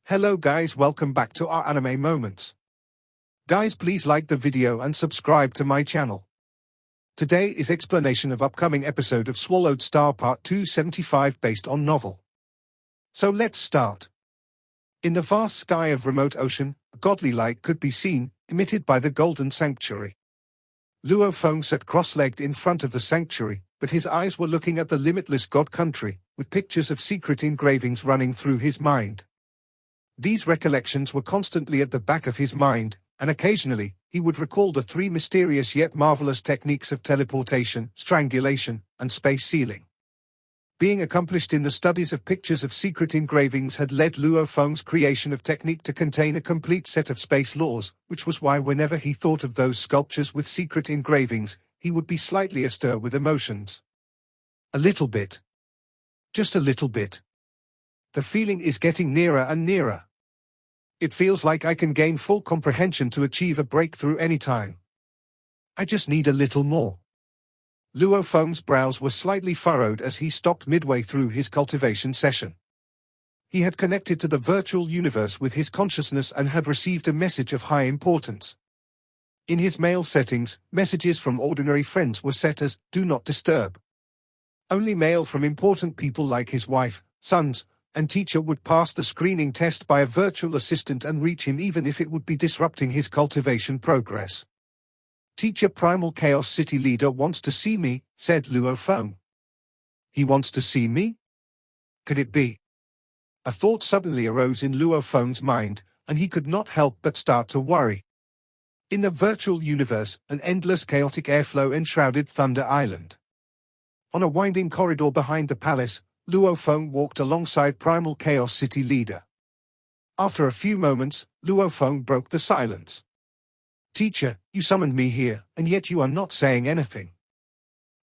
Hello guys, welcome back to our anime moments. Guys, please like the video and subscribe to my channel. Today is explanation of upcoming episode of Swallowed Star Part 275 based on novel. So let's start. In the vast sky of remote ocean, a godly light could be seen, emitted by the Golden Sanctuary. Luo Feng sat cross-legged in front of the sanctuary, but his eyes were looking at the limitless God country, with pictures of secret engravings running through his mind. These recollections were constantly at the back of his mind, and occasionally, he would recall the three mysterious yet marvelous techniques of teleportation, strangulation, and space sealing. Being accomplished in the studies of pictures of secret engravings had led Luo Feng's creation of technique to contain a complete set of space laws, which was why whenever he thought of those sculptures with secret engravings, he would be slightly astir with emotions. A little bit. Just a little bit. The feeling is getting nearer and nearer. It feels like I can gain full comprehension to achieve a breakthrough anytime. I just need a little more. Luo Feng's brows were slightly furrowed as he stopped midway through his cultivation session. He had connected to the virtual universe with his consciousness and had received a message of high importance. In his mail settings, messages from ordinary friends were set as "Do Not Disturb." Only mail from important people like his wife, sons, and teacher would pass the screening test by a virtual assistant and reach him even if it would be disrupting his cultivation progress. "Teacher Primal Chaos City Leader wants to see me," said Luo Feng. He wants to see me? Could it be? A thought suddenly arose in Luo Feng's mind, and he could not help but start to worry. In the virtual universe, an endless chaotic airflow enshrouded Thunder Island. On a winding corridor behind the palace, Luo Feng walked alongside Primal Chaos City Leader. After a few moments, Luo Feng broke the silence. "Teacher, you summoned me here, and yet you are not saying anything.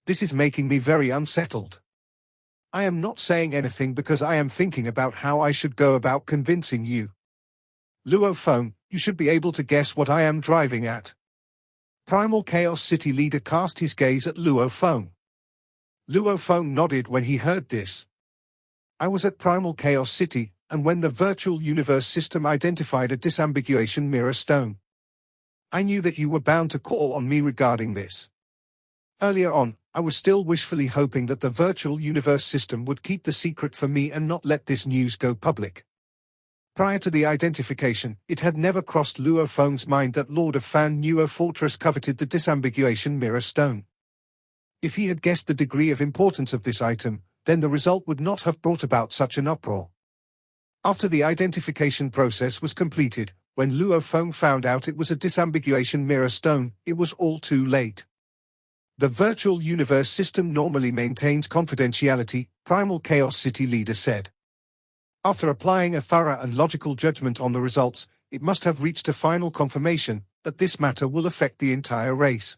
This is making me very unsettled. I am not saying anything because I am thinking about how I should go about convincing you. Luo Feng, you should be able to guess what I am driving at." Primal Chaos City Leader cast his gaze at Luo Feng. Luo Feng nodded when he heard this. "I was at Primal Chaos City, and when the virtual universe system identified a disambiguation mirror stone, I knew that you were bound to call on me regarding this. Earlier on, I was still wishfully hoping that the virtual universe system would keep the secret for me and not let this news go public." Prior to the identification, it had never crossed Luo Feng's mind that Lord of Fan Nuo Fortress coveted the disambiguation mirror stone. If he had guessed the degree of importance of this item, then the result would not have brought about such an uproar. After the identification process was completed, when Luo Feng found out it was a disambiguation mirror stone, it was all too late. "The virtual universe system normally maintains confidentiality," Primal Chaos City Leader said. "After applying a thorough and logical judgment on the results, it must have reached a final confirmation that this matter will affect the entire race.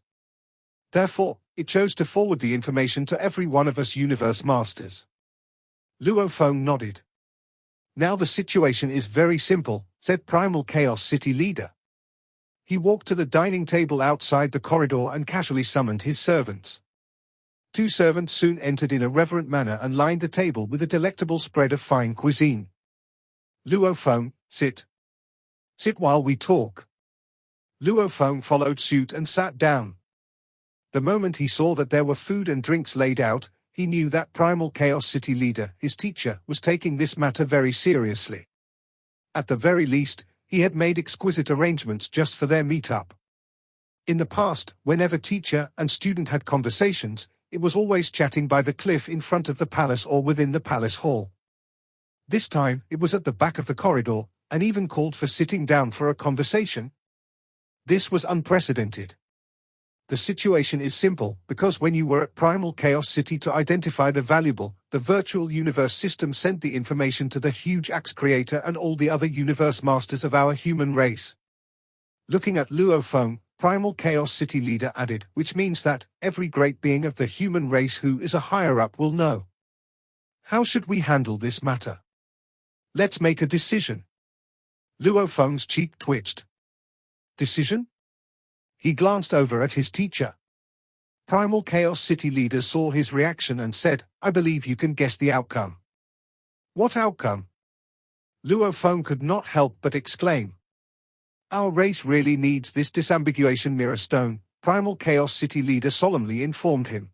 Therefore, it chose to forward the information to every one of us Universe Masters." Luo Feng nodded. "Now the situation is very simple," said Primal Chaos City Leader. He walked to the dining table outside the corridor and casually summoned his servants. Two servants soon entered in a reverent manner and lined the table with a delectable spread of fine cuisine. "Luo Feng, sit. Sit while we talk." Luo Feng followed suit and sat down. The moment he saw that there were food and drinks laid out, he knew that Primal Chaos City Leader, his teacher, was taking this matter very seriously. At the very least, he had made exquisite arrangements just for their meet-up. In the past, whenever teacher and student had conversations, it was always chatting by the cliff in front of the palace or within the palace hall. This time, it was at the back of the corridor, and even called for sitting down for a conversation. This was unprecedented. The situation is simple, because when you were at Primal Chaos City to identify the valuable, the virtual universe system sent the information to the huge axe creator and all the other universe masters of our human race. Looking at Luo Feng, Primal Chaos City Leader added, "Which means that every great being of the human race who is a higher-up will know. How should we handle this matter? Let's make a decision." Luo Feng's cheek twitched. "Decision?" He glanced over at his teacher. Primal Chaos City Leader saw his reaction and said, "I believe you can guess the outcome." "What outcome?" Luo Feng could not help but exclaim. Our race really needs this disambiguation mirror stone, Primal Chaos City leader solemnly informed him.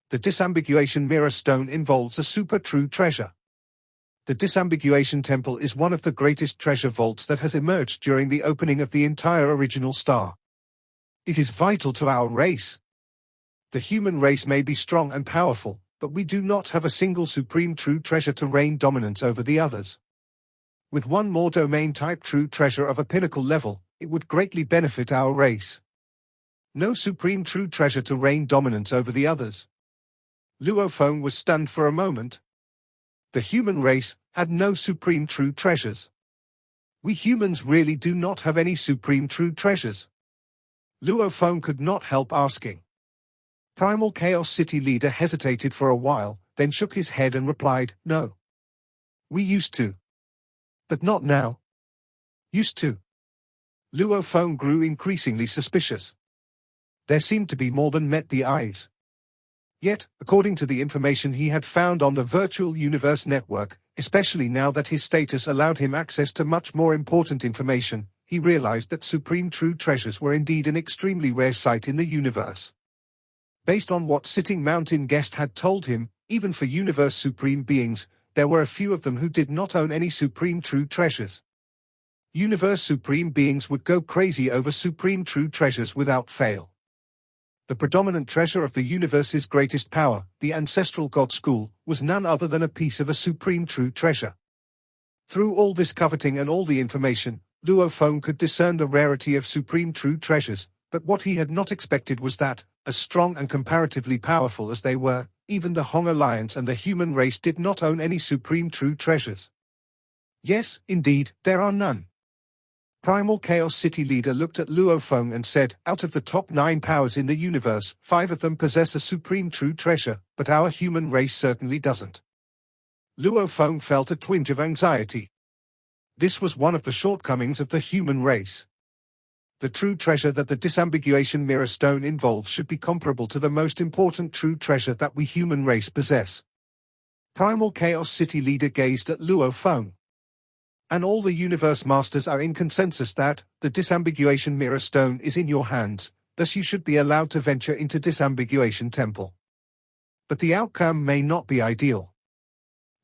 The disambiguation mirror stone involves a super true treasure. The disambiguation temple is one of the greatest treasure vaults that has emerged during the opening of the entire original star. It is vital to our race. The human race may be strong and powerful, but we do not have a single supreme true treasure to reign dominance over the others. With one more domain-type true treasure of a pinnacle level, it would greatly benefit our race. No supreme true treasure to reign dominance over the others. Luo Feng was stunned for a moment. The human race had no supreme true treasures. We humans really do not have any supreme true treasures. Luo Feng could not help asking. Primal Chaos City leader hesitated for a while, then shook his head and replied, No. We used to. But not now. Used to. Luo Feng grew increasingly suspicious. There seemed to be more than met the eyes. Yet, according to the information he had found on the virtual universe network, especially now that his status allowed him access to much more important information, he realized that supreme true treasures were indeed an extremely rare sight in the universe. Based on what Sitting Mountain Guest had told him, even for universe supreme beings, there were a few of them who did not own any supreme true treasures. Universe supreme beings would go crazy over supreme true treasures without fail. The predominant treasure of the universe's greatest power, the ancestral god school, was none other than a piece of a supreme true treasure. Through all this coveting and all the information, Luo Feng could discern the rarity of supreme true treasures, but what he had not expected was that, as strong and comparatively powerful as they were, even the Hong Alliance and the human race did not own any supreme true treasures. Yes, indeed, there are none. Primal Chaos City leader looked at Luo Feng and said, Out of the top 9 powers in the universe, 5 of them possess a supreme true treasure, but our human race certainly doesn't. Luo Feng felt a twinge of anxiety. This was one of the shortcomings of the human race. The true treasure that the disambiguation mirror stone involves should be comparable to the most important true treasure that we human race possess. Primal Chaos City leader gazed at Luo Feng. And all the universe masters are in consensus that the disambiguation mirror stone is in your hands, thus you should be allowed to venture into disambiguation temple. But the outcome may not be ideal.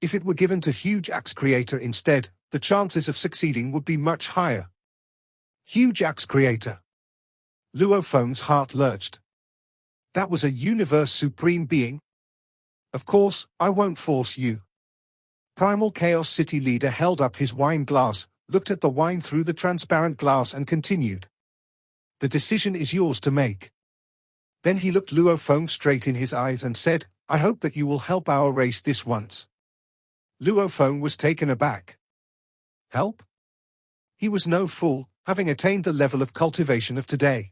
If it were given to Huge Axe Creator instead, the chances of succeeding would be much higher. Huge Axe Creator. Luo Feng's heart lurched. That was a universe supreme being? Of course, I won't force you. Primal Chaos City leader held up his wine glass, looked at the wine through the transparent glass and continued. The decision is yours to make. Then he looked Luo Feng straight in his eyes and said, I hope that you will help our race this once. Luo Feng was taken aback. Help? He was no fool, having attained the level of cultivation of today.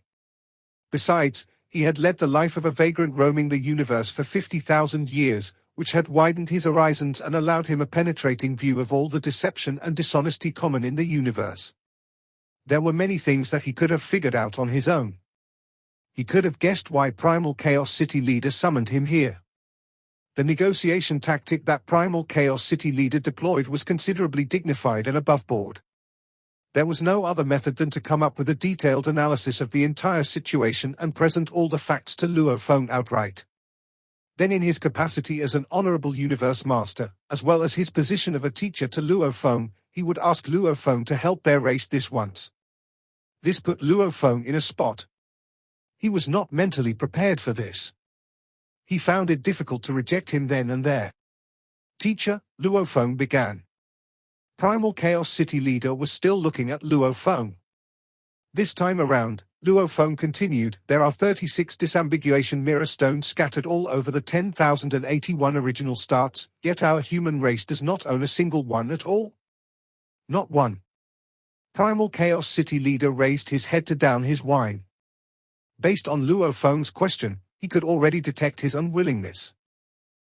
Besides, he had led the life of a vagrant roaming the universe for 50,000 years, which had widened his horizons and allowed him a penetrating view of all the deception and dishonesty common in the universe. There were many things that he could have figured out on his own. He could have guessed why Primal Chaos City leader summoned him here. The negotiation tactic that Primal Chaos City leader deployed was considerably dignified and above board. There was no other method than to come up with a detailed analysis of the entire situation and present all the facts to Luo Feng outright. Then in his capacity as an honorable universe master, as well as his position of a teacher to Luo Feng, he would ask Luo Feng to help their race this once. This put Luo Feng in a spot. He was not mentally prepared for this. He found it difficult to reject him then and there. Teacher, Luo Feng began. Primal Chaos City leader was still looking at Luo Feng. This time around, Luo Feng continued, there are 36 disambiguation mirror stones scattered all over the 10,081 original starts, yet our human race does not own a single one at all. Not one. Primal Chaos City leader raised his head to down his wine. Based on Luo Feng's question, he could already detect his unwillingness.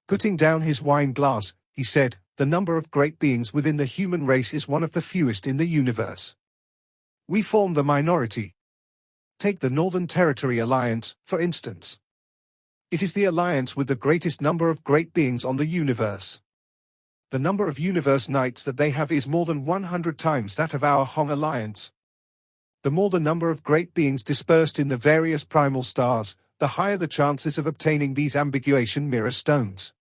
Putting down his wine glass, he said, the number of great beings within the human race is one of the fewest in the universe. We form the minority. Take the Northern Territory Alliance, for instance. It is the alliance with the greatest number of great beings on the universe. The number of universe nights that they have is more than 100 times that of our Hong Alliance. The more the number of great beings dispersed in the various primal stars, the higher the chances of obtaining these ambiguation mirror stones.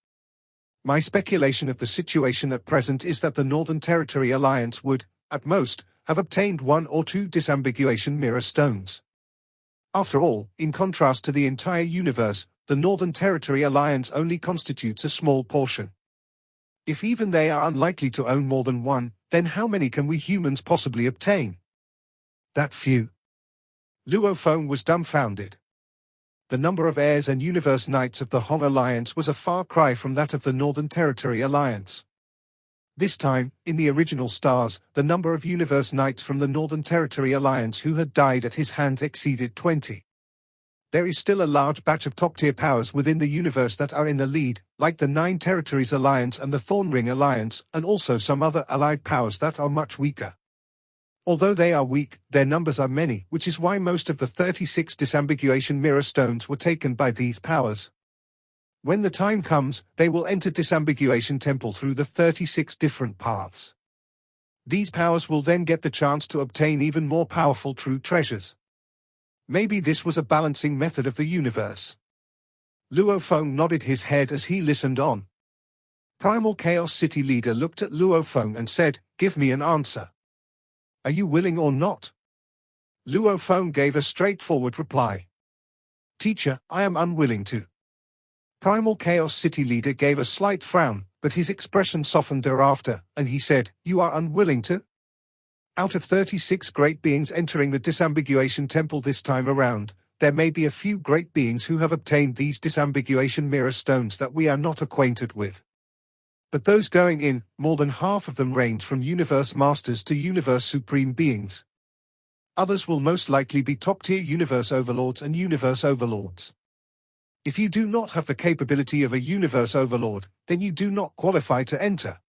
My speculation of the situation at present is that the Northern Territory Alliance would, at most, have obtained 1 or 2 disambiguation mirror stones. After all, in contrast to the entire universe, the Northern Territory Alliance only constitutes a small portion. If even they are unlikely to own more than 1, then how many can we humans possibly obtain? That few. Luo Feng was dumbfounded. The number of heirs and universe knights of the Hong Alliance was a far cry from that of the Northern Territory Alliance. This time, in the original stars, the number of universe knights from the Northern Territory Alliance who had died at his hands exceeded 20. There is still a large batch of top-tier powers within the universe that are in the lead, like the Nine Territories Alliance and the Thornring Alliance, and also some other allied powers that are much weaker. Although they are weak, their numbers are many, which is why most of the 36 disambiguation mirror stones were taken by these powers. When the time comes, they will enter disambiguation temple through the 36 different paths. These powers will then get the chance to obtain even more powerful true treasures. Maybe this was a balancing method of the universe. Luo Feng nodded his head as he listened on. Primal Chaos City leader looked at Luo Feng and said, "Give me an answer. Are you willing or not?" Luo Feng gave a straightforward reply. "Teacher, I am unwilling to." Primal Chaos City leader gave a slight frown, but his expression softened thereafter, and he said, "You are unwilling to?" Out of 36 great beings entering the disambiguation temple this time around, there may be a few great beings who have obtained these disambiguation mirror stones that we are not acquainted with. But those going in, more than half of them range from universe masters to universe supreme beings. Others will most likely be top-tier universe overlords and universe overlords. If you do not have the capability of a universe overlord, then you do not qualify to enter.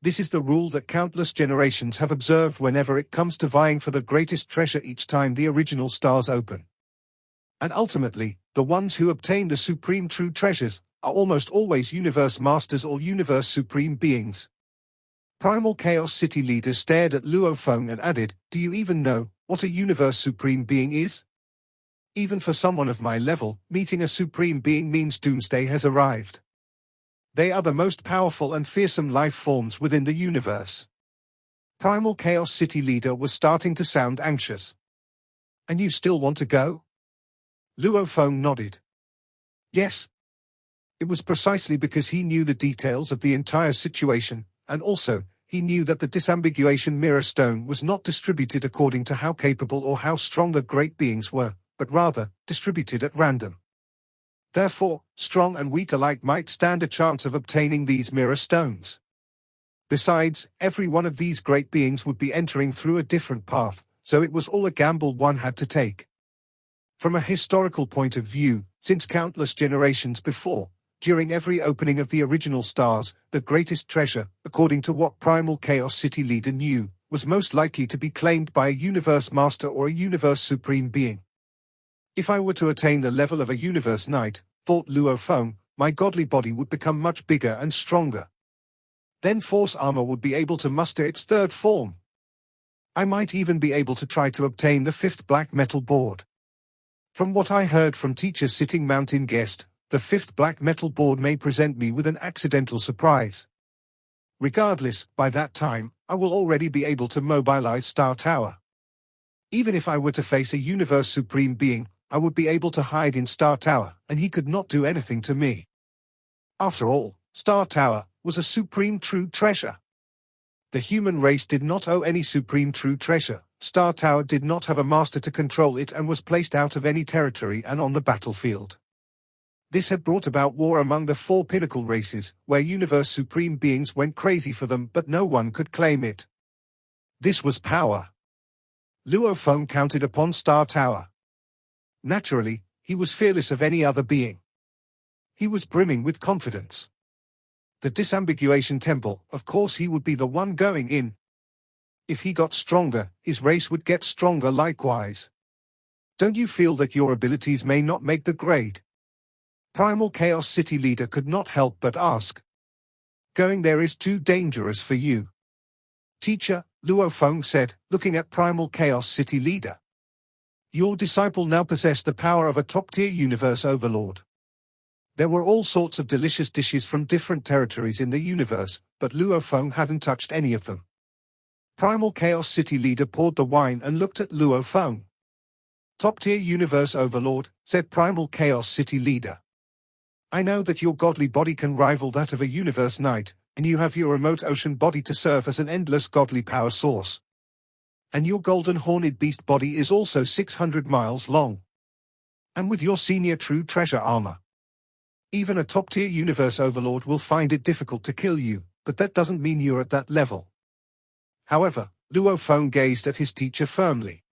This is the rule that countless generations have observed whenever it comes to vying for the greatest treasure each time the original stars open. And ultimately, the ones who obtain the supreme true treasures are almost always universe masters or universe supreme beings. Primal Chaos City leader stared at Luo Feng and added, "Do you even know what a universe supreme being is? Even for someone of my level, meeting a supreme being means doomsday has arrived. They are the most powerful and fearsome life forms within the universe." Primal Chaos City leader was starting to sound anxious. "And you still want to go?" Luo Feng nodded. Yes. It was precisely because he knew the details of the entire situation, and also, he knew that the disambiguation mirror stone was not distributed according to how capable or how strong the great beings were, but rather, distributed at random. Therefore, strong and weak alike might stand a chance of obtaining these mirror stones. Besides, every one of these great beings would be entering through a different path, so it was all a gamble one had to take. From a historical point of view, since countless generations before, during every opening of the original stars, the greatest treasure, according to what Primal Chaos City leader knew, was most likely to be claimed by a universe master or a universe supreme being. If I were to attain the level of a universe knight, thought Luo Feng, my godly body would become much bigger and stronger. Then force armor would be able to muster its third form. I might even be able to try to obtain the 5th black metal board. From what I heard from teacher sitting mountain guest, the 5th black metal board may present me with an accidental surprise. Regardless, by that time, I will already be able to mobilize Star Tower. Even if I were to face a universe supreme being, I would be able to hide in Star Tower, and he could not do anything to me. After all, Star Tower was a supreme true treasure. The human race did not owe any supreme true treasure. Star Tower did not have a master to control it and was placed out of any territory and on the battlefield. This had brought about war among the 4 pinnacle races, where universe supreme beings went crazy for them but no one could claim it. This was power. Luo Feng counted upon Star Tower. Naturally, he was fearless of any other being. He was brimming with confidence. The disambiguation temple, of course he would be the one going in. If he got stronger, his race would get stronger likewise. Don't you feel that your abilities may not make the grade? Primal Chaos City leader could not help but ask. Going there is too dangerous for you. Teacher, Luo Feng said, looking at Primal Chaos City leader. Your disciple now possessed the power of a top-tier universe overlord. There were all sorts of delicious dishes from different territories in the universe, but Luo Feng hadn't touched any of them. Primal Chaos City leader poured the wine and looked at Luo Feng. Top-tier universe overlord, said Primal Chaos City leader. I know that your godly body can rival that of a universe knight, and you have your remote ocean body to serve as an endless godly power source. And your golden horned beast body is also 600 miles long. And with your senior true treasure armor. Even a top-tier universe overlord will find it difficult to kill you, but that doesn't mean you're at that level. However, Luo Feng gazed at his teacher firmly.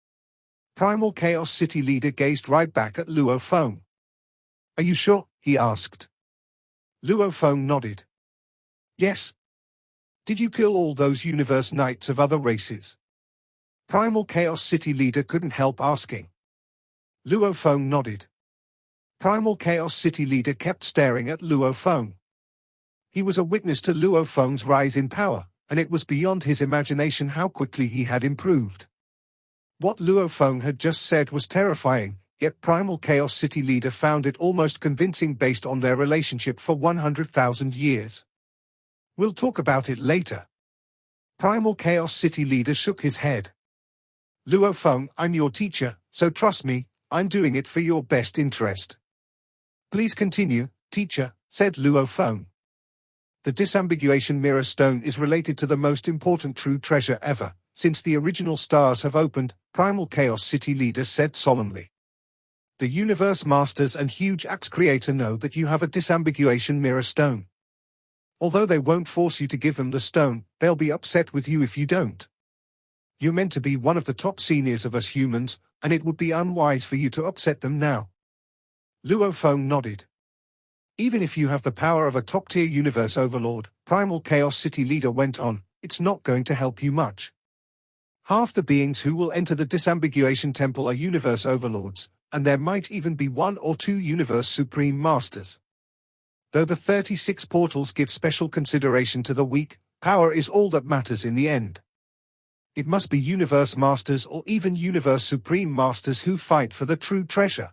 Primal Chaos City leader gazed right back at Luo Feng. Are you sure? He asked. Luo Feng nodded. Yes. Did you kill all those universe knights of other races? Primal Chaos City leader couldn't help asking. Luo Feng nodded. Primal Chaos City leader kept staring at Luo Feng. He was a witness to Luo Feng's rise in power, and it was beyond his imagination how quickly he had improved. What Luo Feng had just said was terrifying, yet Primal Chaos City leader found it almost convincing based on their relationship for 100,000 years. We'll talk about it later. Primal Chaos City leader shook his head. Luo Feng, I'm your teacher, so trust me, I'm doing it for your best interest. Please continue, teacher, said Luo Feng. The disambiguation mirror stone is related to the most important true treasure ever, since the original stars have opened, Primal Chaos City leader said solemnly. The universe masters and huge axe creator know that you have a disambiguation mirror stone. Although they won't force you to give them the stone, they'll be upset with you if you don't. You're meant to be one of the top seniors of us humans, and it would be unwise for you to upset them now. Luo Feng nodded. Even if you have the power of a top-tier universe overlord, Primal Chaos City leader went on, it's not going to help you much. Half the beings who will enter the disambiguation temple are universe overlords, and there might even be 1 or 2 universe supreme masters. Though the 36 portals give special consideration to the weak, power is all that matters in the end. It must be universe masters or even universe supreme masters who fight for the true treasure.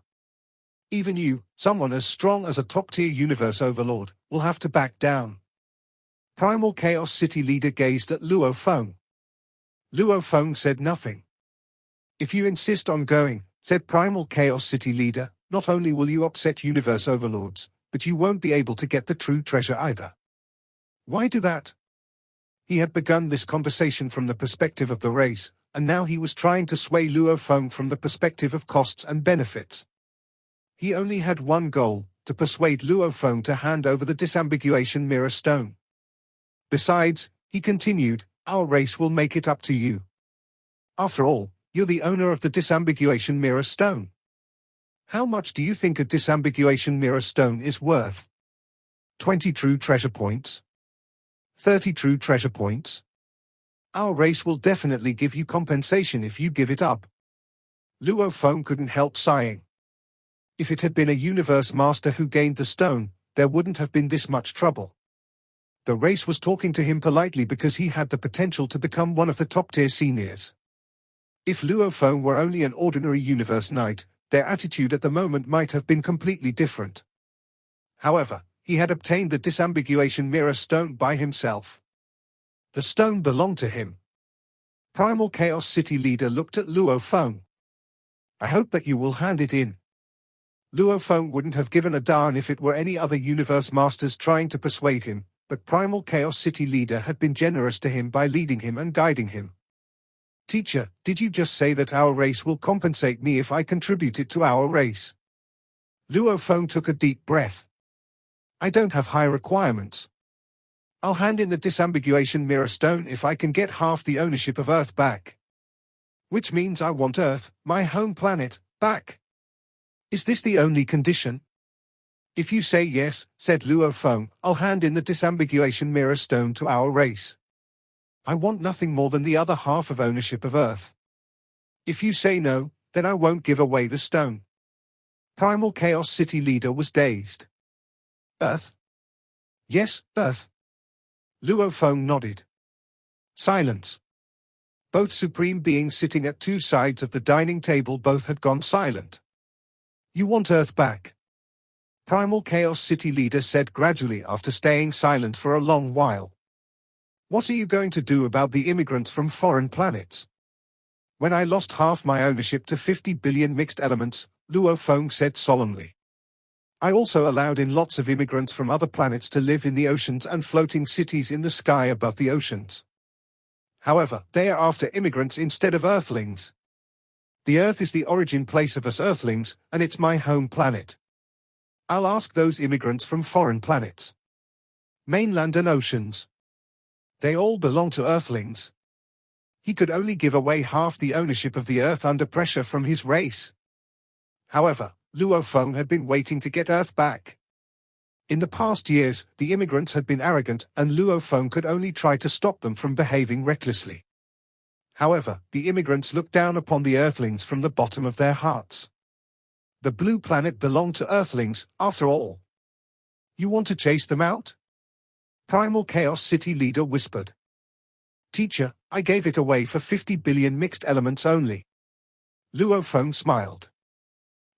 Even you, someone as strong as a top-tier universe overlord, will have to back down. Primal Chaos City leader gazed at Luo Feng. Luo Feng said nothing. If you insist on going, said Primal Chaos City leader, not only will you upset universe overlords, but you won't be able to get the true treasure either. Why do that? He had begun this conversation from the perspective of the race, and now he was trying to sway Luo Feng from the perspective of costs and benefits. He only had one goal, to persuade Luo Feng to hand over the disambiguation mirror stone. Besides, he continued, our race will make it up to you. After all, you're the owner of the disambiguation mirror stone. How much do you think a disambiguation mirror stone is worth? 20 true treasure points? 30 true treasure points? Our race will definitely give you compensation if you give it up. Luo Feng couldn't help sighing. If it had been a universe master who gained the stone, there wouldn't have been this much trouble. The race was talking to him politely because he had the potential to become one of the top-tier seniors. If Luo Feng were only an ordinary universe knight, their attitude at the moment might have been completely different. However, he had obtained the disambiguation mirror stone by himself. The stone belonged to him. Primal Chaos City leader looked at Luo Feng. I hope that you will hand it in. Luo Feng wouldn't have given a darn if it were any other universe masters trying to persuade him, but Primal Chaos City leader had been generous to him by leading him and guiding him. Teacher, did you just say that our race will compensate me if I contribute it to our race? Luo Feng took a deep breath. I don't have high requirements. I'll hand in the disambiguation mirror stone if I can get half the ownership of Earth back. Which means I want Earth, my home planet, back. Is this the only condition? If you say yes, said Luo Feng, I'll hand in the disambiguation mirror stone to our race. I want nothing more than the other half of ownership of Earth. If you say no, then I won't give away the stone. Primal Chaos City leader was dazed. Earth? Yes, Earth. Luo Feng nodded. Silence. Both supreme beings sitting at two sides of the dining table both had gone silent. You want Earth back? Primal Chaos City leader said gradually after staying silent for a long while. What are you going to do about the immigrants from foreign planets? When I lost half my ownership to 50 billion mixed elements, Luo Feng said solemnly. I also allowed in lots of immigrants from other planets to live in the oceans and floating cities in the sky above the oceans. However, they are after immigrants instead of Earthlings. The Earth is the origin place of us Earthlings, and it's my home planet. I'll ask those immigrants from foreign planets. Mainland and oceans. They all belong to Earthlings. He could only give away half the ownership of the Earth under pressure from his race. However, Luo Feng had been waiting to get Earth back. In the past years, the immigrants had been arrogant, and Luo Feng could only try to stop them from behaving recklessly. However, the immigrants looked down upon the Earthlings from the bottom of their hearts. The blue planet belonged to Earthlings, after all. You want to chase them out? Primal Chaos City leader whispered. Teacher, I gave it away for 50 billion mixed elements only. Luo Feng smiled.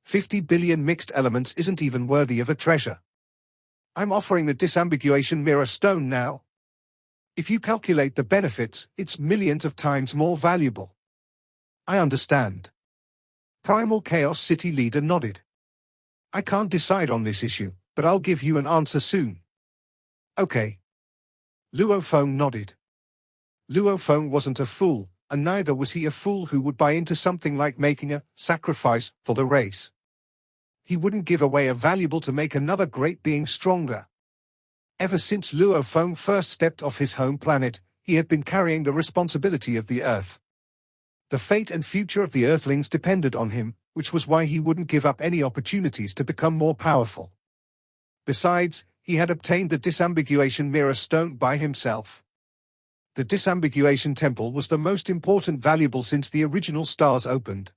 50 billion mixed elements isn't even worthy of a treasure. I'm offering the disambiguation mirror stone now. If you calculate the benefits, it's millions of times more valuable. I understand. Primal Chaos City leader nodded. I can't decide on this issue, but I'll give you an answer soon. Okay. Luo Feng nodded. Luo Feng wasn't a fool, and neither was he a fool who would buy into something like making a sacrifice for the race. He wouldn't give away a valuable to make another great being stronger. Ever since Luo Feng first stepped off his home planet, he had been carrying the responsibility of the Earth. The fate and future of the Earthlings depended on him, which was why he wouldn't give up any opportunities to become more powerful. Besides, he had obtained the disambiguation mirror stone by himself. The disambiguation temple was the most important valuable since the original stars opened.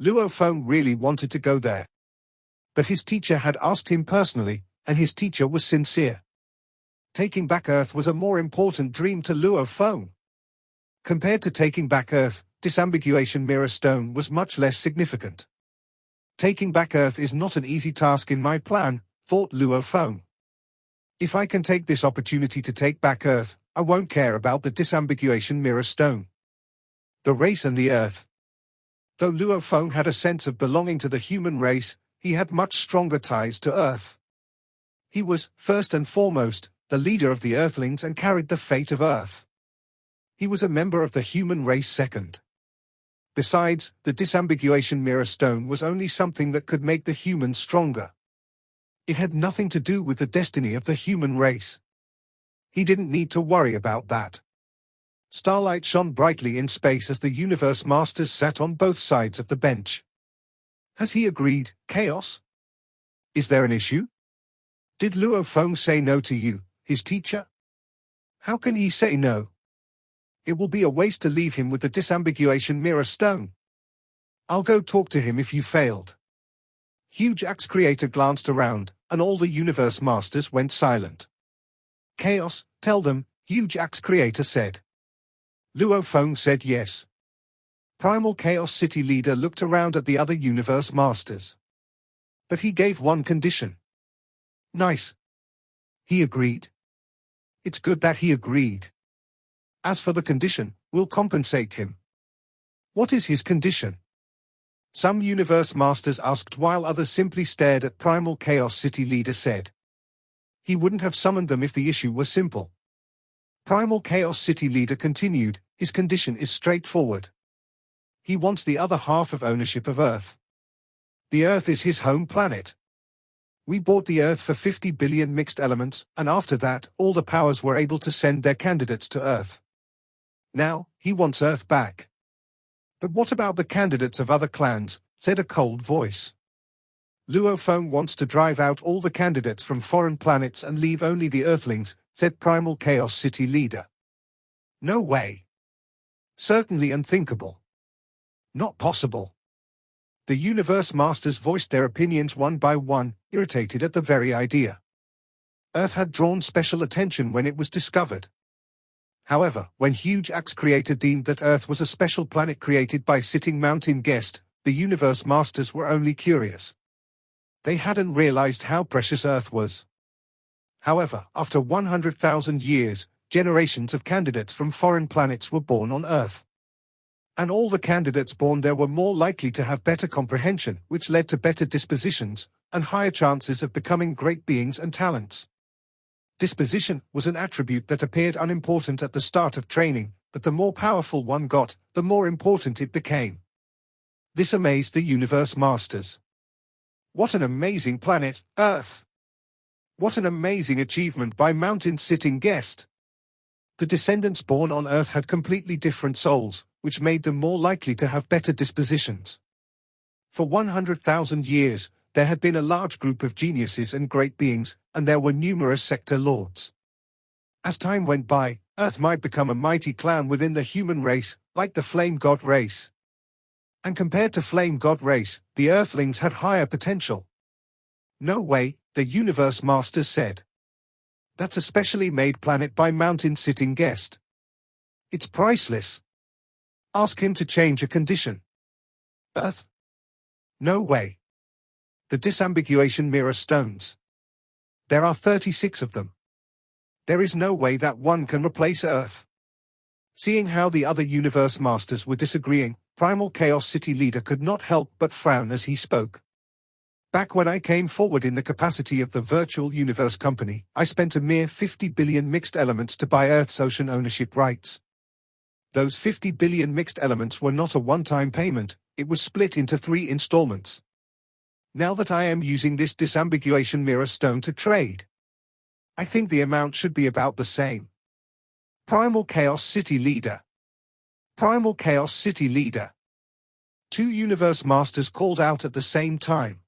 Luo Feng really wanted to go there. But his teacher had asked him personally, and his teacher was sincere. Taking back Earth was a more important dream to Luo Feng. Compared to taking back Earth, disambiguation mirror stone was much less significant. Taking back Earth is not an easy task in my plan, thought Luo Feng. If I can take this opportunity to take back Earth, I won't care about the disambiguation mirror stone. The race and the Earth. Though Luo Feng had a sense of belonging to the human race, he had much stronger ties to Earth. He was, first and foremost, the leader of the Earthlings and carried the fate of Earth. He was a member of the human race second. Besides, the disambiguation mirror stone was only something that could make the humans stronger. It had nothing to do with the destiny of the human race. He didn't need to worry about that. Starlight shone brightly in space as the universe masters sat on both sides of the bench. Has he agreed, Chaos? Is there an issue? Did Luo Feng say no to you, his teacher? How can he say no? It will be a waste to leave him with the disambiguation mirror stone. I'll go talk to him if you failed. Huge Axe Creator glanced around, and all the universe masters went silent. Chaos, tell them, Huge Axe Creator said. Luo Feng said yes. Primal Chaos City leader looked around at the other universe masters. But he gave one condition. Nice. He agreed. It's good that he agreed. As for the condition, we'll compensate him. What is his condition? Some universe masters asked while others simply stared at Primal Chaos City leader said. He wouldn't have summoned them if the issue were simple. Primal Chaos City leader continued, his condition is straightforward. He wants the other half of ownership of Earth. The Earth is his home planet. We bought the Earth for 50 billion mixed elements, and after that, all the powers were able to send their candidates to Earth. Now, he wants Earth back. But what about the candidates of other clans, said a cold voice. Luo Feng wants to drive out all the candidates from foreign planets and leave only the Earthlings, said Primal Chaos City leader. No way. Certainly unthinkable. Not possible. The universe masters voiced their opinions one by one, irritated at the very idea. Earth had drawn special attention when it was discovered. However, when Huge Axe Creator deemed that Earth was a special planet created by Sitting Mountain Guest, the Universe Masters were only curious. They hadn't realized how precious Earth was. However, after 100,000 years, generations of candidates from foreign planets were born on Earth. And all the candidates born there were more likely to have better comprehension, which led to better dispositions, and higher chances of becoming great beings and talents. Disposition was an attribute that appeared unimportant at the start of training, but the more powerful one got, the more important it became. This amazed the Universe Masters. What an amazing planet, Earth! What an amazing achievement by Mountain Sitting Guest! The descendants born on Earth had completely different souls, which made them more likely to have better dispositions. For 100,000 years, there had been a large group of geniuses and great beings, and there were numerous sector lords. As time went by, Earth might become a mighty clan within the human race, like the Flame God race. And compared to Flame God race, the Earthlings had higher potential. No way, the Universe Masters said. That's a specially made planet by Mountain Sitting Guest. It's priceless. Ask him to change a condition. Earth? No way. The disambiguation mirror stones. There are 36 of them. There is no way that one can replace Earth. Seeing how the other Universe Masters were disagreeing, Primal Chaos City leader could not help but frown as he spoke. Back when I came forward in the capacity of the Virtual Universe Company, I spent a mere 50 billion mixed elements to buy Earth's ocean ownership rights. Those 50 billion mixed elements were not a one-time payment, it was split into 3 installments. Now that I am using this disambiguation mirror stone to trade, I think the amount should be about the same. Primal Chaos City leader. Primal Chaos City leader. 2 Universe Masters called out at the same time.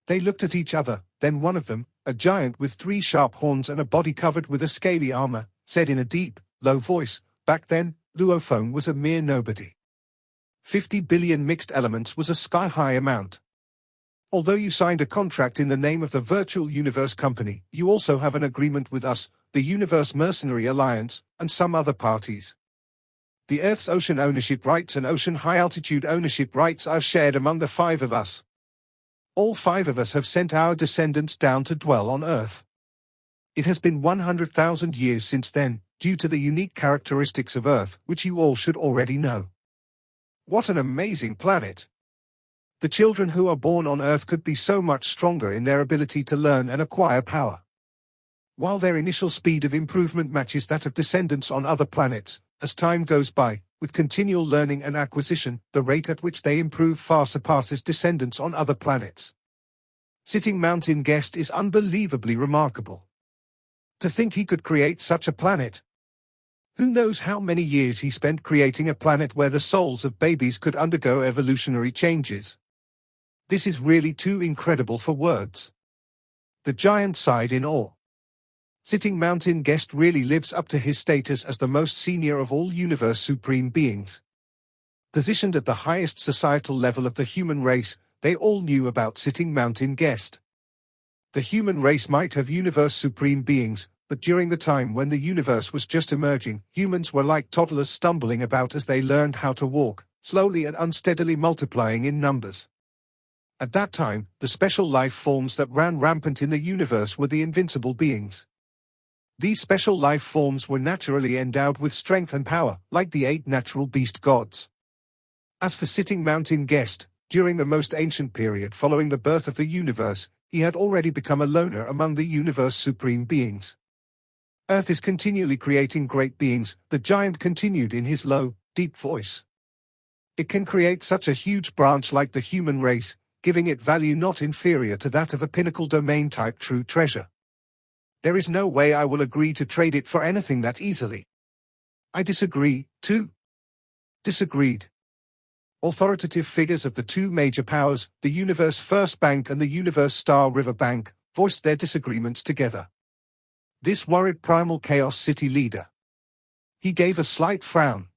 They looked at each other, then one of them, a giant with 3 sharp horns and a body covered with a scaly armor, said in a deep, low voice, "Back then, Luo Feng was a mere nobody. 50 billion mixed elements was a sky-high amount. Although you signed a contract in the name of the Virtual Universe Company, you also have an agreement with us, the Universe Mercenary Alliance, and some other parties. The Earth's ocean ownership rights and ocean high-altitude ownership rights are shared among the 5 of us. All 5 of us have sent our descendants down to dwell on Earth. It has been 100,000 years since then, due to the unique characteristics of Earth, which you all should already know. What an amazing planet! The children who are born on Earth could be so much stronger in their ability to learn and acquire power. While their initial speed of improvement matches that of descendants on other planets, as time goes by, with continual learning and acquisition, the rate at which they improve far surpasses descendants on other planets. Sitting Mountain Guest is unbelievably remarkable. To think he could create such a planet. Who knows how many years he spent creating a planet where the souls of babies could undergo evolutionary changes. This is really too incredible for words. The giant sighed in awe. Sitting Mountain Guest really lives up to his status as the most senior of all universe supreme beings. Positioned at the highest societal level of the human race, they all knew about Sitting Mountain Guest. The human race might have universe supreme beings, but during the time when the universe was just emerging, humans were like toddlers stumbling about as they learned how to walk, slowly and unsteadily multiplying in numbers. At that time, the special life forms that ran rampant in the universe were the invincible beings. These special life forms were naturally endowed with strength and power, like the 8 natural beast gods. As for Sitting Mountain Guest, during the most ancient period following the birth of the universe, he had already become a loner among the universe supreme beings. Earth is continually creating great beings, the giant continued in his low, deep voice. It can create such a huge branch like the human race, giving it value not inferior to that of a pinnacle domain-type true treasure. There is no way I will agree to trade it for anything that easily. I disagree, too. Disagreed. Authoritative figures of the 2 major powers, the Universe First Bank and the Universe Star River Bank, voiced their disagreements together. This worried Primal Chaos City leader. He gave a slight frown.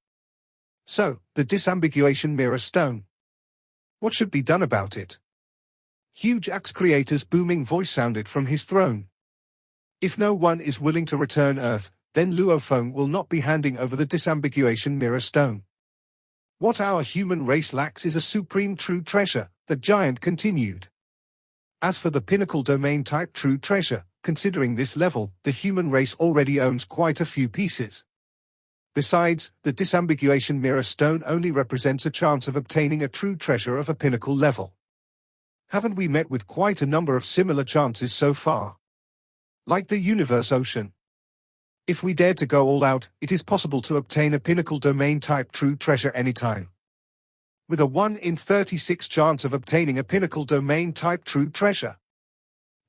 So, the disambiguation mirror stone. What should be done about it? Huge Axe Creator's booming voice sounded from his throne. If no one is willing to return Earth, then Luo Feng will not be handing over the disambiguation mirror stone. What our human race lacks is a supreme true treasure, the giant continued. As for the pinnacle domain type true treasure, considering this level, the human race already owns quite a few pieces. Besides, the disambiguation mirror stone only represents a chance of obtaining a true treasure of a pinnacle level. Haven't we met with quite a number of similar chances so far? Like the universe ocean. If we dare to go all out, it is possible to obtain a pinnacle domain type true treasure anytime. With a 1 in 36 chance of obtaining a pinnacle domain type true treasure.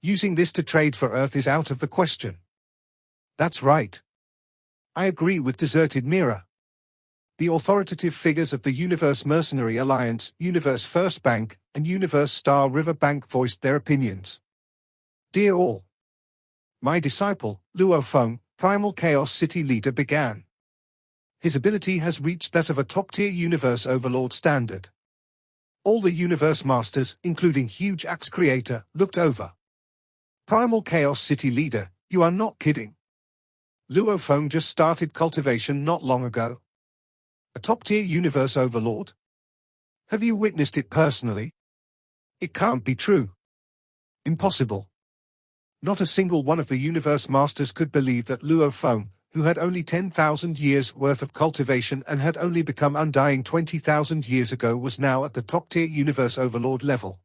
Using this to trade for Earth is out of the question. That's right. I agree with Deserted Mirror. The authoritative figures of the Universe Mercenary Alliance, Universe First Bank, and Universe Star River Bank voiced their opinions. Dear all. My disciple, Luo Feng, Primal Chaos City Leader began. His ability has reached that of a top-tier Universe Overlord standard. All the Universe Masters, including Huge Axe Creator, looked over. Primal Chaos City Leader, you are not kidding. Luo Feng just started cultivation not long ago. A top-tier Universe Overlord? Have you witnessed it personally? It can't be true. Impossible. Not a single one of the Universe Masters could believe that Luo Feng, who had only 10,000 years worth of cultivation and had only become undying 20,000 years ago, was now at the top-tier Universe Overlord level.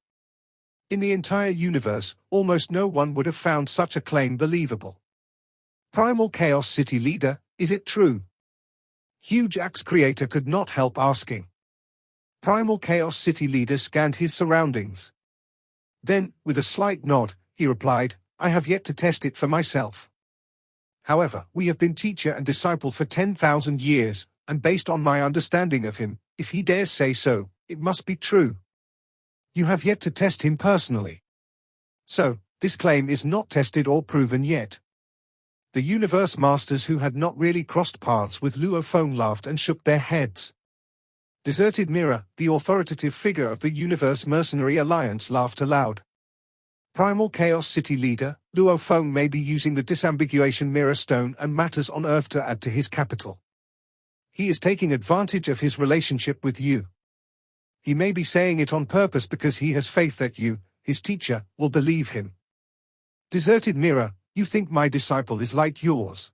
In the entire universe, almost no one would have found such a claim believable. Primal Chaos City Leader, is it true? Huge Axe Creator could not help asking. Primal Chaos City Leader scanned his surroundings. Then, with a slight nod, he replied, I have yet to test it for myself. However, we have been teacher and disciple for 10,000 years, and based on my understanding of him, if he dares say so, it must be true. You have yet to test him personally. So, this claim is not tested or proven yet. The Universe Masters who had not really crossed paths with Luo Feng laughed and shook their heads. Deserted Mirror, the authoritative figure of the Universe Mercenary Alliance, laughed aloud. Primal Chaos City Leader, Luo Feng may be using the disambiguation mirror stone and matters on Earth to add to his capital. He is taking advantage of his relationship with you. He may be saying it on purpose because he has faith that you, his teacher, will believe him. Deserted Mirror, you think my disciple is like yours?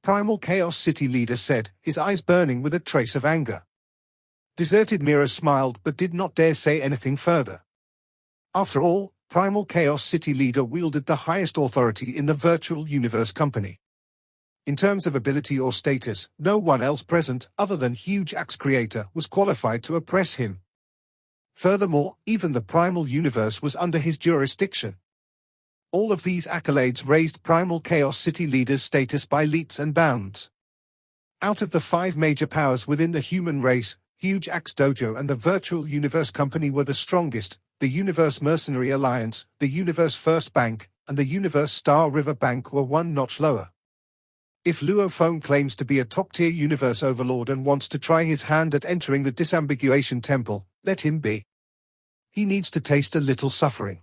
Primal Chaos City Leader said, his eyes burning with a trace of anger. Deserted Mirror smiled but did not dare say anything further. After all, Primal Chaos City Leader wielded the highest authority in the virtual universe company. In terms of ability or status, no one else present, other than Huge Axe Creator, was qualified to oppress him. Furthermore, even the Primal Universe was under his jurisdiction. All of these accolades raised Primal Chaos City Leader's status by leaps and bounds. Out of the 5 major powers within the human race, Huge Axe Dojo and the Virtual Universe Company were the strongest. The Universe Mercenary Alliance, the Universe First Bank, and the Universe Star River Bank were one notch lower. If Luo Feng claims to be a top-tier Universe Overlord and wants to try his hand at entering the Disambiguation Temple, let him be. He needs to taste a little suffering.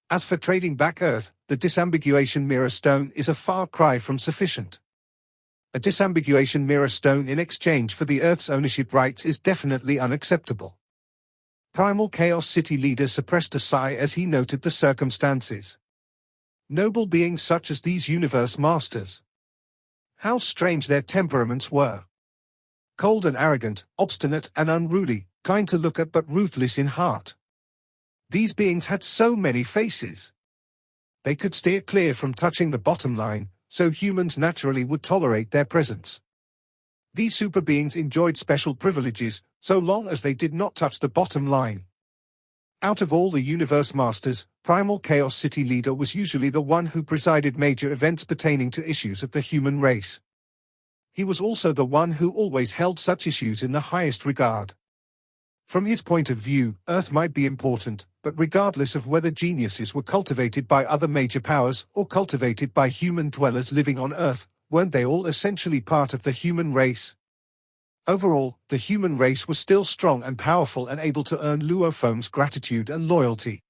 As for trading back Earth, the Disambiguation Mirror Stone is a far cry from sufficient. A Disambiguation Mirror Stone in exchange for the Earth's ownership rights is definitely unacceptable. Primal Chaos City Leader suppressed a sigh as he noted the circumstances. Noble beings such as these Universe Masters. How strange their temperaments were. Cold and arrogant, obstinate and unruly, kind to look at but ruthless in heart. These beings had so many faces. They could steer clear from touching the bottom line, so humans naturally would tolerate their presence. These super beings enjoyed special privileges, so long as they did not touch the bottom line. Out of all the Universe Masters, Primal Chaos City Leader was usually the one who presided major events pertaining to issues of the human race. He was also the one who always held such issues in the highest regard. From his point of view, Earth might be important, but regardless of whether geniuses were cultivated by other major powers or cultivated by human dwellers living on Earth, weren't they all essentially part of the human race? Overall, the human race was still strong and powerful and able to earn Luo Feng's gratitude and loyalty.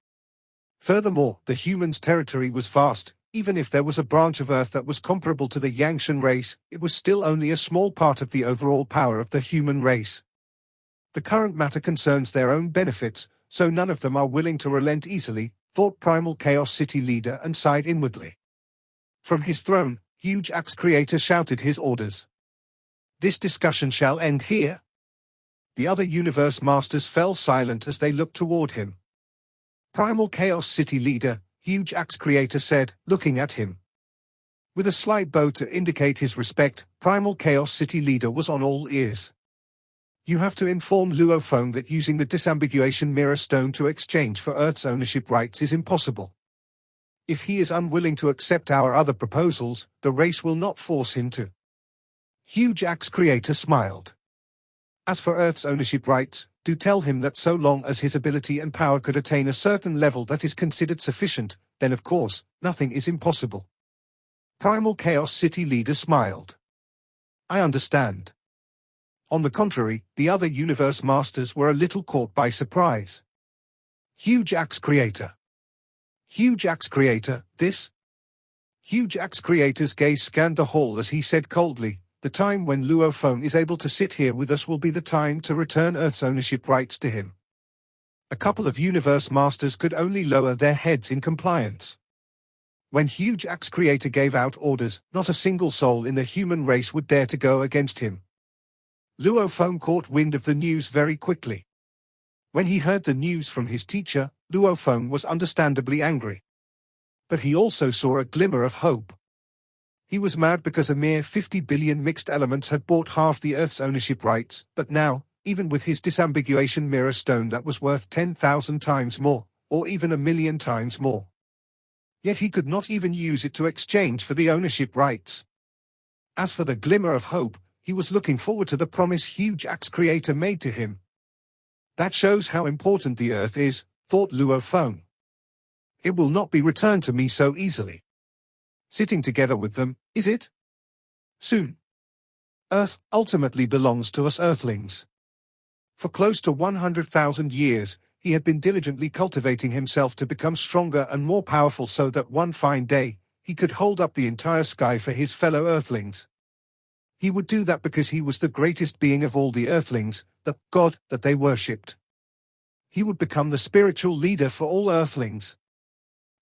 Furthermore, the humans' territory was vast, even if there was a branch of Earth that was comparable to the Yangshan race, it was still only a small part of the overall power of the human race. The current matter concerns their own benefits, so none of them are willing to relent easily, thought Primal Chaos City leader and sighed inwardly. From his throne, Huge Axe Creator shouted his orders. This discussion shall end here. The other universe masters fell silent as they looked toward him. Primal Chaos City leader, Huge Axe Creator said, looking at him. With a slight bow to indicate his respect, Primal Chaos City leader was on all ears. You have to inform Luo Feng that using the disambiguation mirror stone to exchange for Earth's ownership rights is impossible. If he is unwilling to accept our other proposals, the race will not force him to. Huge Axe Creator smiled. As for Earth's ownership rights, do tell him that so long as his ability and power could attain a certain level that is considered sufficient, then of course, nothing is impossible. Primal Chaos City leader smiled. I understand. On the contrary, the other universe masters were a little caught by surprise. Huge Axe Creator. Huge Axe Creator, this? Huge Axe Creator's gaze scanned the hall as he said coldly, the time when Luo Feng is able to sit here with us will be the time to return Earth's ownership rights to him. A couple of universe masters could only lower their heads in compliance. When Huge Axe Creator gave out orders, not a single soul in the human race would dare to go against him. Luo Feng caught wind of the news very quickly. When he heard the news from his teacher, Luo Feng was understandably angry. But he also saw a glimmer of hope. He was mad because a mere 50 billion mixed elements had bought half the Earth's ownership rights, but now, even with his disambiguation mirror stone that was worth 10,000 times more, or even 1,000,000 times more. Yet he could not even use it to exchange for the ownership rights. As for the glimmer of hope, he was looking forward to the promise Huge Axe Creator made to him. That shows how important the Earth is, thought Luo Feng. It will not be returned to me so easily. Sitting together with them, is it? Soon. Earth ultimately belongs to us Earthlings. For close to 100,000 years, he had been diligently cultivating himself to become stronger and more powerful so that one fine day, he could hold up the entire sky for his fellow Earthlings. He would do that because he was the greatest being of all the Earthlings, the God that they worshipped. He would become the spiritual leader for all Earthlings.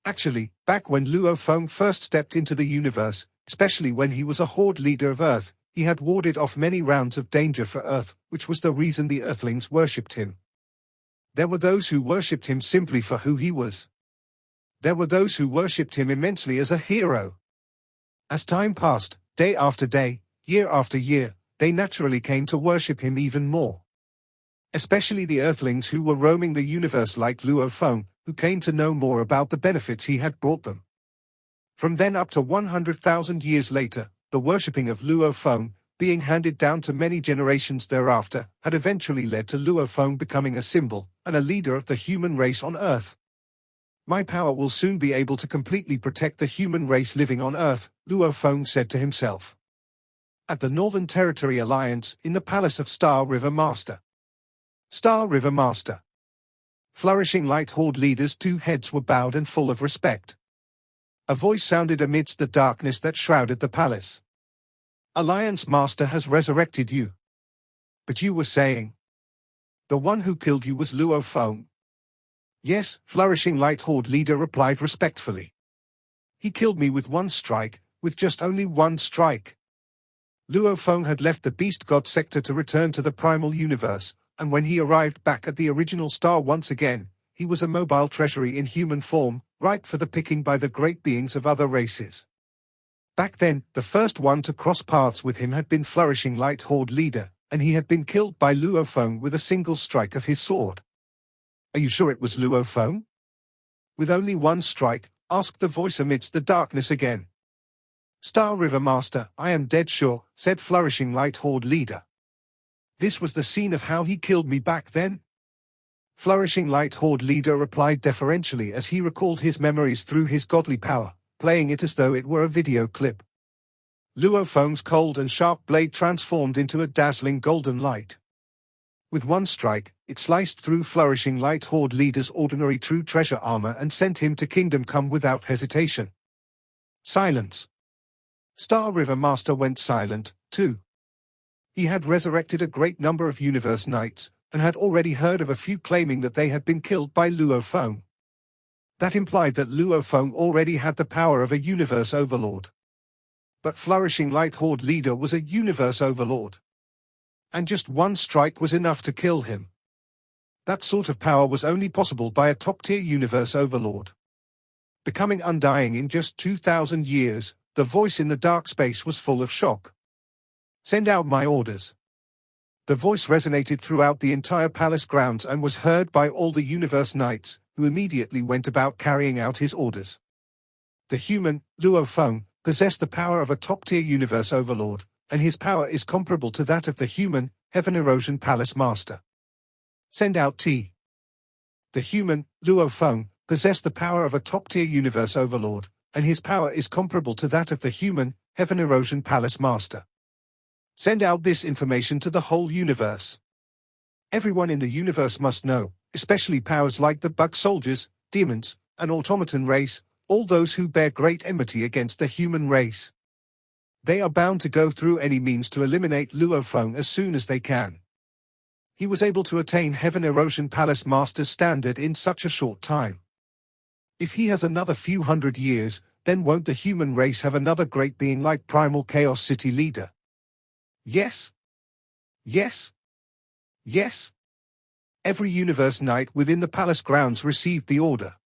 Actually, back when Luo Feng first stepped into the universe, especially when he was a Horde leader of Earth, he had warded off many rounds of danger for Earth, which was the reason the Earthlings worshipped him. There were those who worshipped him simply for who he was. There were those who worshipped him immensely as a hero. As time passed, day after day, year after year, they naturally came to worship him even more. Especially the Earthlings who were roaming the universe like Luo Feng, who came to know more about the benefits he had brought them. From then up to 100,000 years later, the worshipping of Luo Feng, being handed down to many generations thereafter, had eventually led to Luo Feng becoming a symbol and a leader of the human race on Earth. My power will soon be able to completely protect the human race living on Earth, Luo Feng said to himself. At the Northern Territory Alliance, in the palace of Star River Master. Star River Master. Flourishing Light Horde leaders' two heads were bowed and full of respect. A voice sounded amidst the darkness that shrouded the palace. Alliance Master has resurrected you. But you were saying. The one who killed you was Luo Feng. Yes, Flourishing Light Horde leader replied respectfully. He killed me with one strike, with just only one strike. Luo Feng had left the Beast God sector to return to the primal universe, and when he arrived back at the original star once again, he was a mobile treasury in human form, ripe for the picking by the great beings of other races. Back then, the first one to cross paths with him had been Flourishing Light Horde leader, and he had been killed by Luo Feng with a single strike of his sword. Are you sure it was Luo Feng? With only one strike, asked the voice amidst the darkness again. Star River Master, I am dead sure, said Flourishing Light Horde leader. This was the scene of how he killed me back then? Flourishing Light Horde leader replied deferentially as he recalled his memories through his godly power, playing it as though it were a video clip. Luo Feng's cold and sharp blade transformed into a dazzling golden light. With one strike, it sliced through Flourishing Light Horde leader's ordinary true treasure armor and sent him to Kingdom Come without hesitation. Silence. Star River Master went silent, too. He had resurrected a great number of Universe Knights, and had already heard of a few claiming that they had been killed by Luo Feng. That implied that Luo Feng already had the power of a Universe Overlord. But Flourishing Light Horde leader was a Universe Overlord. And just one strike was enough to kill him. That sort of power was only possible by a top-tier Universe Overlord. Becoming undying in just 2,000 years, the voice in the dark space was full of shock. Send out my orders. The voice resonated throughout the entire palace grounds and was heard by all the Universe Knights, who immediately went about carrying out his orders. The human, Luo Feng, possessed the power of a top-tier Universe Overlord, and his power is comparable to that of the human, Heaven Erosion Palace Master. Send out T. The human, Luo Feng, possessed the power of a top-tier Universe Overlord, and his power is comparable to that of the human, Heaven Erosion Palace Master. Send out this information to the whole universe. Everyone in the universe must know, especially powers like the bug soldiers, demons, and automaton race, all those who bear great enmity against the human race. They are bound to go through any means to eliminate Luo Feng as soon as they can. He was able to attain Heaven Erosion Palace Master's standard in such a short time. If he has another few hundred years, then won't the human race have another great being like Primal Chaos City leader? Yes. Yes. Yes. Every Universe Knight within the palace grounds received the order.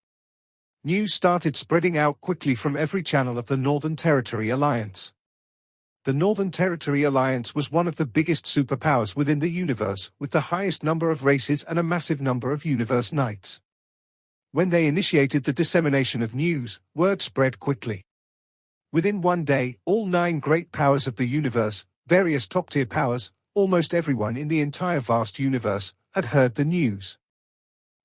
News started spreading out quickly from every channel of the Northern Territory Alliance. The Northern Territory Alliance was one of the biggest superpowers within the universe, with the highest number of races and a massive number of Universe Knights. When they initiated the dissemination of news, word spread quickly. Within one day, all 9 great powers of the universe, various top-tier powers, almost everyone in the entire vast universe, had heard the news.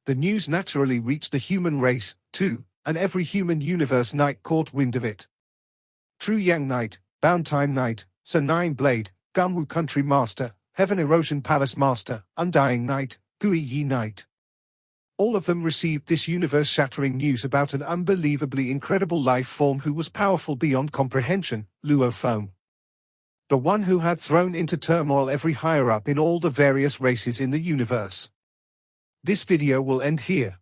The news naturally reached the human race, too, and every human Universe Knight caught wind of it. True Yang Knight, Bound Time Knight, Sir Nine Blade, Gunwu Country Master, Heaven Erosion Palace Master, Undying Knight, Gui Yi Knight. All of them received this universe-shattering news about an unbelievably incredible life form who was powerful beyond comprehension, Luo Feng. The one who had thrown into turmoil every higher-up in all the various races in the universe. This video will end here.